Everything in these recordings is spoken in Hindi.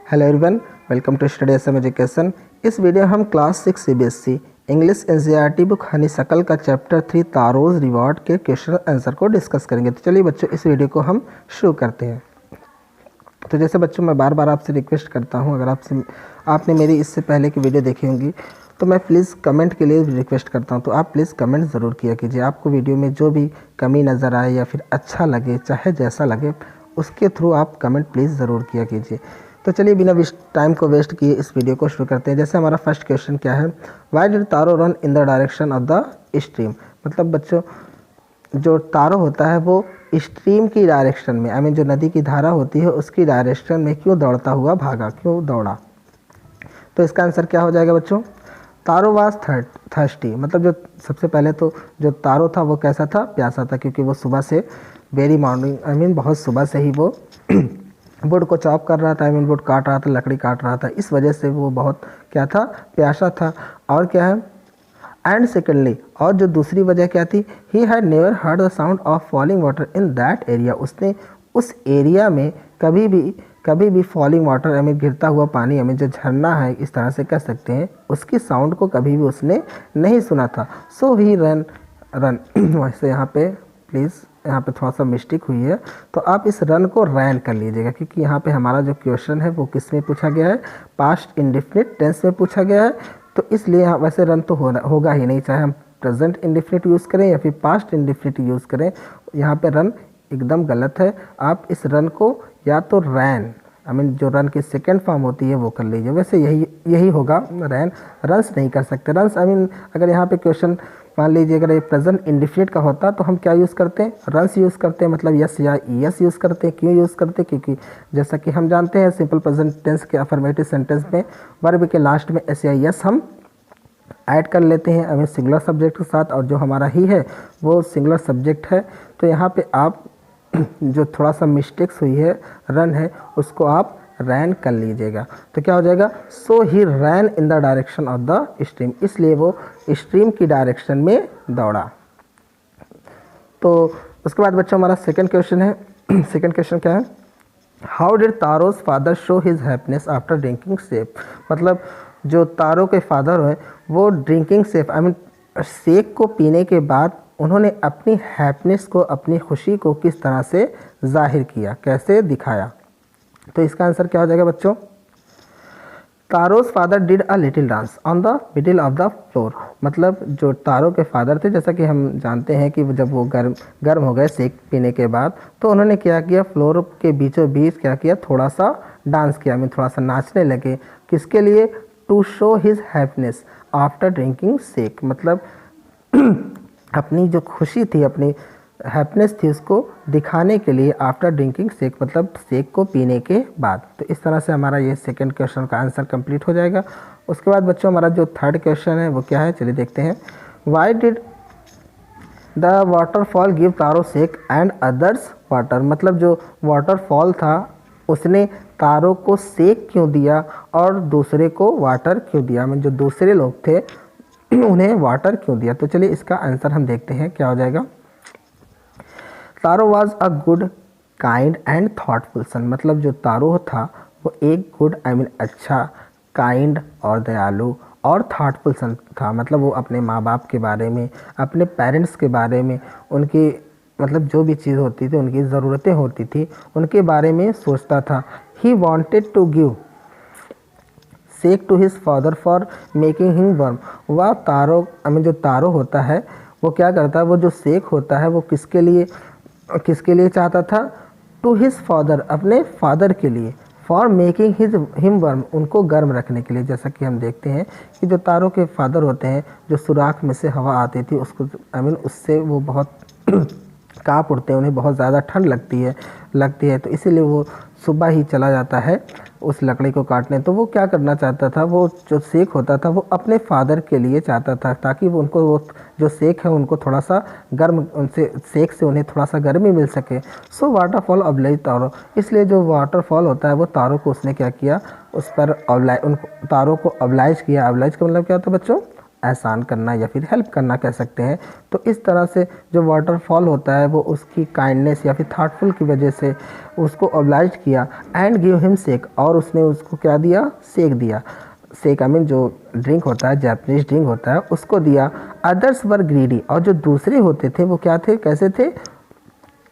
Hello everyone, welcome to study SM education. इस वीडियो हम class 6 CBSE English NCERT book honeysuckle का चैप्टर 3 तारोज रिवॉर्ड के क्वेश्चन आंसर को डिस्कस करेंगे। तो चलिए बच्चों, इस वीडियो को हम शुरू करते हैं। तो जैसे बच्चों, मैं बार बार आपसे रिक्वेस्ट करता हूं, अगर आपने मेरी इससे पहले की वीडियो देखी होंगी तो मैं प्लीज़ कमेंट के लिए रिक्वेस्ट करता हूं। तो आप प्लीज़ कमेंट ज़रूर किया कीजिए। आपको वीडियो में जो भी कमी नज़र आए या फिर अच्छा लगे, चाहे जैसा लगे, उसके थ्रू आप कमेंट प्लीज़ ज़रूर किया कीजिए। तो चलिए बिना टाइम को वेस्ट किए इस वीडियो को शुरू करते हैं। जैसे हमारा फर्स्ट क्वेश्चन क्या है, why did taro run in the direction of the stream. मतलब बच्चों, जो तारो होता है वो स्ट्रीम की डायरेक्शन में, आई मीन जो नदी की धारा होती है उसकी डायरेक्शन में क्यों दौड़ता हुआ भागा, क्यों दौड़ा। तो इसका आंसर क्या हो जाएगा बच्चों, तारो वाज थर्स्टी। मतलब जो सबसे पहले तो जो तारो था वो कैसा था, प्यासा था, क्योंकि वो सुबह से वेरी मॉर्निंग, आई मीन बहुत सुबह से ही वो वुड को चॉप कर रहा था, आई मीन वुड काट रहा था, लकड़ी काट रहा था, इस वजह से वो बहुत क्या था, प्यासा था। और क्या है, एंड सेकेंडली, और जो दूसरी वजह क्या थी, he had never heard the sound of falling water in that area. उसने उस एरिया में कभी भी फॉलिंग वाटर, आई मीन गिरता हुआ पानी, आई मीन जो झरना है इस तरह से कह सकते हैं, उसकी साउंड को कभी भी उसने नहीं सुना था। सो ही रन वैसे यहाँ पे प्लीज़, यहाँ पे थोड़ा सा मिस्टेक हुई है, तो आप इस रन को रैन कर लीजिएगा, क्योंकि यहाँ पे हमारा जो क्वेश्चन है वो किस में पूछा गया है, पास्ट इंडेफिनिट टेंस में पूछा गया है। तो इसलिए यहाँ वैसे रन तो होगा ही नहीं, चाहे हम प्रेजेंट इंडेफिनिट यूज़ करें या फिर पास्ट इंडेफिनिट यूज़ करें, यहाँ पे रन एकदम गलत है। आप इस रन को या तो रैन, आई मीन जो रन की सेकेंड फॉर्म होती है वो कर लीजिए। वैसे यही होगा, रैन, रन्स नहीं कर सकते। रन्स, आई मीन अगर यहाँ पे क्वेश्चन मान लीजिए अगर ये प्रेजेंट इंडेफिनिट का होता तो हम क्या यूज़ करते हैं, रन्स यूज़ करते हैं, मतलब यस या यस यूज़ करते हैं। क्यों यूज़ करते हैं, क्योंकि जैसा कि हम जानते हैं सिंपल प्रेजेंट टेंस के अफर्मेटिव सेंटेंस में वर्ब के लास्ट में एस या यस हम ऐड कर लेते हैं, आई मीन सिंगुलर सब्जेक्ट के साथ, और जो हमारा ही है वो सिंगुलर सब्जेक्ट है। तो यहाँ पे आप जो थोड़ा सा मिस्टेक्स हुई है, रन है, उसको आप रैन कर लीजिएगा। तो क्या हो जाएगा, so he ran in the direction of the stream, इसलिए वो स्ट्रीम की डायरेक्शन में दौड़ा। तो उसके बाद बच्चों हमारा सेकंड क्वेश्चन है। सेकंड क्वेश्चन क्या है, how did Taro's father show his happiness after drinking sake. मतलब जो तारो के फादर हैं वो drinking sake, I mean sake को पीने के बाद उन्होंने अपनी हैप्पीनेस को, अपनी खुशी को किस तरह से जाहिर किया, कैसे दिखाया। तो इसका आंसर क्या हो जाएगा बच्चों, Taro's father did a little dance on the middle of the floor. मतलब जो तारो के फादर थे, जैसा कि हम जानते हैं कि जब वो गर्म हो गए सेक पीने के बाद, तो उन्होंने क्या किया, फ्लोर के बीचों बीच क्या किया, थोड़ा सा डांस किया, मैं थोड़ा सा नाचने लगे। किसके लिए, to show his happiness after drinking sake. मतलब अपनी जो खुशी थी, अपनी हैप्पीनेस थी, उसको दिखाने के लिए आफ्टर ड्रिंकिंग सेक, मतलब सेक को पीने के बाद। तो इस तरह से हमारा ये सेकंड क्वेश्चन का आंसर कंप्लीट हो जाएगा। उसके बाद बच्चों हमारा जो थर्ड क्वेश्चन है वो क्या है, चलिए देखते हैं। Why did the waterfall give Taro sake and others water. मतलब जो वाटरफॉल था उसने तारो को सेक क्यों दिया और दूसरे को वाटर क्यों दिया, मतलब जो दूसरे लोग थे उन्हें वाटर क्यों दिया। तो चलिए इसका आंसर हम देखते हैं क्या हो जाएगा। Taro was a good, kind and thoughtful son. मतलब जो तारो था वो एक गुड, आई मीन अच्छा, काइंड और दयालु और थॉटफुल सन था। मतलब वो अपने माँ बाप के बारे में, अपने पेरेंट्स के बारे में, उनकी मतलब जो भी चीज़ होती थी, उनकी ज़रूरतें होती थी, उनके बारे में सोचता था। He wanted to give sake to his father for making him warm. वह तारो, आई मीन जो तारो होता है वो क्या करता है, वो जो सेक होता है वो किसके लिए चाहता था, टू हिज फादर, अपने फादर के लिए, फॉर मेकिंग हिम वर्म, उनको गर्म रखने के लिए। जैसा कि हम देखते हैं कि जो तारों के फादर होते हैं, जो सुराख में से हवा आती थी उसको, आई मीन उससे वो बहुत काँप उठते हैं, उन्हें बहुत ज़्यादा ठंड लगती है, तो इसीलिए वो सुबह ही चला जाता है उस लकड़ी को काटने। तो वो क्या करना चाहता था, वो जो सेक होता था वो अपने फादर के लिए चाहता था, ताकि वो उनको, वो जो सेक है उनको थोड़ा सा गर्म, उनसे सेक से उन्हें थोड़ा सा गर्मी मिल सके। सो वाटरफॉल ऑब्लाइज तारो, इसलिए जो वाटरफॉल होता है वो तारों को उसने क्या किया, उस पर उन तारों को ऑब्लाइज किया। ऑब्लाइज का मतलब क्या होता है बच्चों, एहसान करना या फिर हेल्प करना कह सकते हैं। तो इस तरह से जो वाटरफॉल होता है वो उसकी काइंडनेस या फिर थाटफुल की वजह से उसको ऑब्लाइज किया एंड गिव हिम शेक, और उसने उसको क्या दिया, शेक दिया। शेक आई मीन जो ड्रिंक होता है, जापानीज ड्रिंक होता है, उसको दिया। अदर्स वर ग्रीडी, और जो दूसरे होते थे वो क्या थे, कैसे थे,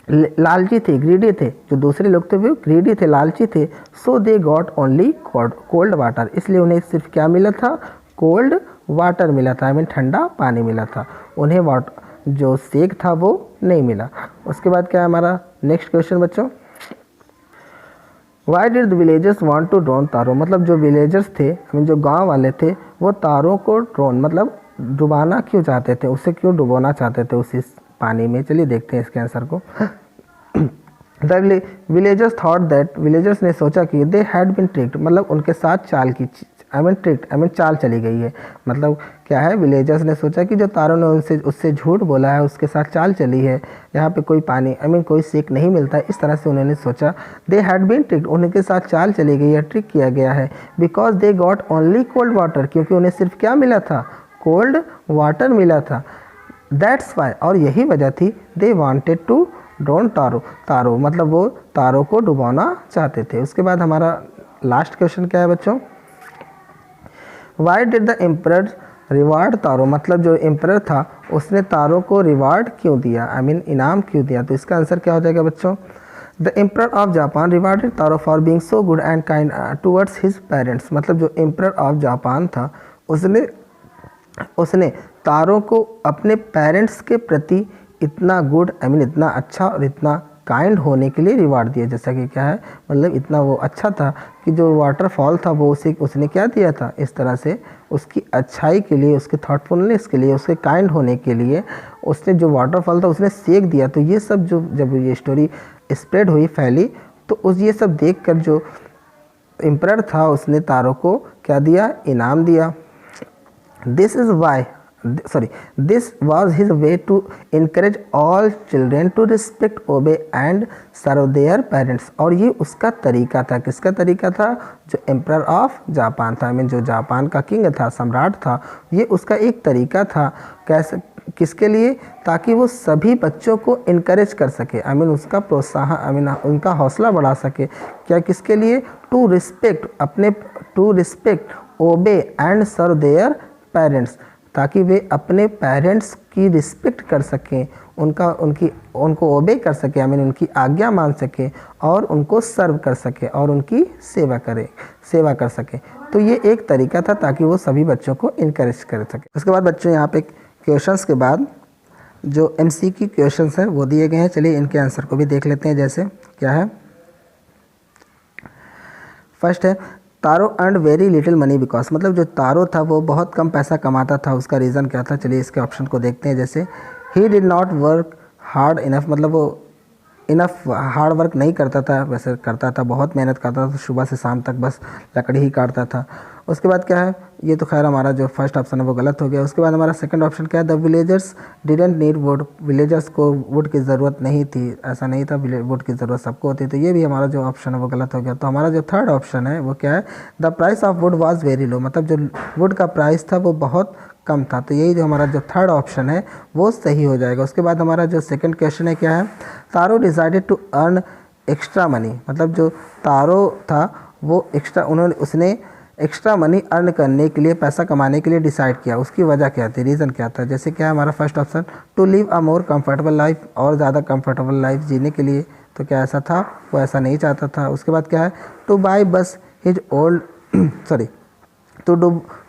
लालची थे, ग्रीडी थे। जो दूसरे लोग थे वो ग्रीडी थे, लालची थे। So they got only cold water, इसलिए उन्हें सिर्फ क्या मिला था, कोल्ड वाटर मिला था, आई मीन ठंडा पानी मिला था। उन्हें वाटर जो शेक था वो नहीं मिला। उसके बाद क्या है हमारा नेक्स्ट क्वेश्चन बच्चों, why did the villagers want to drown Taro, मतलब जो विलेजर्स थे, आई मीन जो गांव वाले थे, वो तारों को ड्रोन मतलब डुबाना क्यों चाहते थे, उसे क्यों डुबोना चाहते थे उसी पानी में। चलिए देखते हैं इसके आंसर को। The villagers thought that, villagers ने सोचा कि दे हैड बीन ट्रिक्ड, मतलब उनके साथ चाल की, I mean tricked I mean चाल चली गई है। मतलब क्या है, विलेजर्स ने सोचा कि जो तारों ने उससे झूठ बोला है, उसके साथ चाल चली है, यहाँ पे कोई पानी आई मीन कोई शेक नहीं मिलता है, इस तरह से उन्होंने सोचा। दे हैड बीन ट्रिक्ड, उनके साथ चाल चली गई है, ट्रिक किया गया है। Because they got only cold water, क्योंकि उन्हें सिर्फ क्या मिला था, कोल्ड वाटर मिला था। दैट्स वाई, और यही वजह थी, दे वांटेड टू ड्रोन तारो, तारो मतलब वो तारों को डुबाना चाहते थे। उसके बाद हमारा लास्ट क्वेश्चन क्या है बच्चों, why did the emperor reward Taro, मतलब जो एम्परर था उसने तारों को रिवार्ड क्यों दिया, आई मीन इनाम क्यों दिया। तो इसका आंसर क्या हो जाएगा बच्चों, the emperor of Japan rewarded taro for being so good and kind towards his parents, मतलब जो एम्परर ऑफ जापान था उसने तारों को अपने पेरेंट्स के प्रति इतना गुड आई मीन इतना अच्छा और इतना काइंड होने के लिए रिवार्ड दिया। जैसा कि क्या है, मतलब इतना वो अच्छा था कि जो वाटरफॉल था वो उसने क्या दिया था, इस तरह से उसकी अच्छाई के लिए, उसके थॉटफुलनेस के लिए, उसके काइंड होने के लिए उसने जो वाटरफॉल था उसने सेक दिया। तो ये सब जो जब ये स्टोरी स्प्रेड हुई, फैली, तो उस ये सब देखकर जो एम्परर था उसने तारों को क्या दिया, इनाम दिया। This was his way to encourage all children to respect, obey and serve their parents। और ये उसका तरीका था, किसका तरीका था, जो एम्परर ऑफ जापान था, आई मीन जो जापान का किंग था, सम्राट था, ये उसका एक तरीका था। कैसे, किसके लिए, ताकि वो सभी बच्चों को इनकरेज कर सके, आई मीन उसका प्रोत्साहन, आई मीन उनका हौसला बढ़ा सके। क्या, किसके लिए, to respect obey and serve their parents, ताकि वे अपने पेरेंट्स की रिस्पेक्ट कर सकें, उनको ओबे कर सके, आई मीन उनकी आज्ञा मान सके, और उनको सर्व कर सके, और उनकी सेवा कर सके। तो ये एक तरीका था ताकि वो सभी बच्चों को इनकरेज कर सके। उसके बाद बच्चों यहाँ पे क्वेश्चंस के बाद जो MCQ क्वेश्चंस हैं वो दिए गए हैं। चलिए इनके आंसर को भी देख लेते हैं। जैसे क्या है, फर्स्ट है, Taro earned very little money because, मतलब जो तारो था वो बहुत कम पैसा कमाता था, उसका रीज़न क्या था। चलिए इसके ऑप्शन को देखते हैं। जैसे he did not work hard enough, मतलब वो इनफ हार्ड वर्क नहीं करता था, वैसे करता था, बहुत मेहनत करता था, सुबह से शाम तक बस लकड़ी ही काटता था। उसके बाद क्या है, ये तो खैर हमारा जो फर्स्ट ऑप्शन है वो गलत हो गया। उसके बाद हमारा सेकंड ऑप्शन क्या है, the villagers didn't need would, villagers को वुड की ज़रूरत नहीं थी, ऐसा नहीं था, वुड की ज़रूरत सबको होती। तो ये भी हमारा जो ऑप्शन है वो गलत हो गया। तो हमारा जो थर्ड ऑप्शन है वो क्या है, the price of would was very low, मतलब जो वुड का प्राइस था वो बहुत कम था। तो यही जो हमारा जो थर्ड ऑप्शन है वो सही हो जाएगा। उसके बाद हमारा जो सेकंड क्वेश्चन है क्या है, Taro decided to earn extra money, मतलब जो तारो था वो उसने एक्स्ट्रा मनी अर्न करने के लिए, पैसा कमाने के लिए डिसाइड किया। उसकी वजह क्या थी, रीज़न क्या था। जैसे क्या है हमारा first option, to live a more comfortable life, और ज़्यादा कंफर्टेबल लाइफ जीने के लिए। तो क्या ऐसा था, वो ऐसा नहीं चाहता था। उसके बाद क्या है, to buy bus his old sorry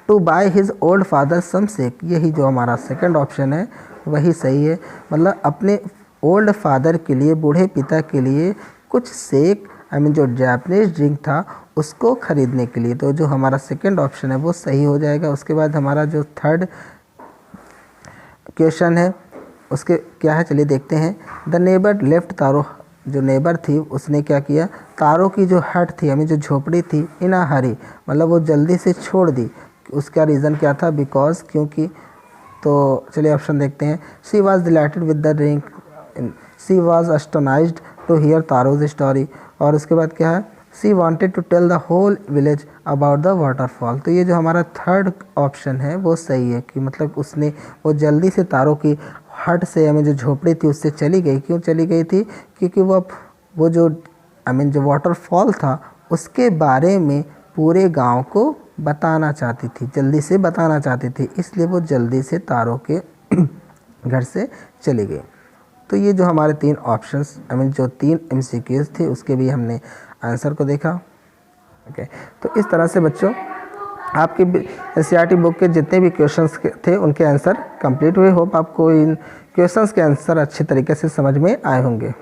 to buy his old father some sake, यही जो हमारा सेकंड ऑप्शन है वही सही है। मतलब अपने ओल्ड फादर के लिए, बूढ़े पिता के लिए कुछ शेक, आई मीन जो जापानीज ड्रिंक था उसको ख़रीदने के लिए। तो जो हमारा सेकंड ऑप्शन है वो सही हो जाएगा। उसके बाद हमारा जो थर्ड क्वेश्चन है उसके क्या है, चलिए देखते हैं। द नेबर लेफ्ट तारो, जो नेबर थी उसने क्या किया, तारों की जो हट थी, आई मीन जो झोपड़ी थी, इन अ हरी, मतलब वो जल्दी से छोड़ दी। उसका रीज़न क्या था, बिकॉज, क्योंकि। तो चलिए ऑप्शन देखते हैं। She was delighted with the drink, she was astonished to hear Taro's story, और उसके बाद क्या है, she wanted to tell the whole village about the waterfall. तो ये जो हमारा थर्ड ऑप्शन है वो सही है कि मतलब उसने वो जल्दी से तारों की हट से हमें जो झोपड़ी थी उससे चली गई। क्यों चली गई थी? क्योंकि वो जो जो वाटरफॉल था उसके बारे में पूरे गांव को बताना चाहती थी, जल्दी से बताना चाहती थी, इसलिए वो जल्दी से तारों के घर से चली गई। तो ये जो हमारे 3 ऑप्शंस जो 3 MCQs थे उसके भी हमने आंसर को देखा। ओके, तो इस तरह से बच्चों आपके NCERT बुक के जितने भी क्वेश्चंस थे उनके आंसर कंप्लीट हुए। होप आपको इन क्वेश्चंस के आंसर अच्छे तरीके से समझ में आए होंगे।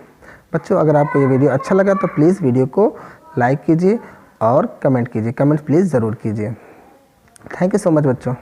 बच्चों अगर आपको ये वीडियो अच्छा लगा तो प्लीज़ वीडियो को लाइक कीजिए और कमेंट कीजिए, कमेंट प्लीज़ ज़रूर कीजिए। थैंक यू सो मच बच्चों।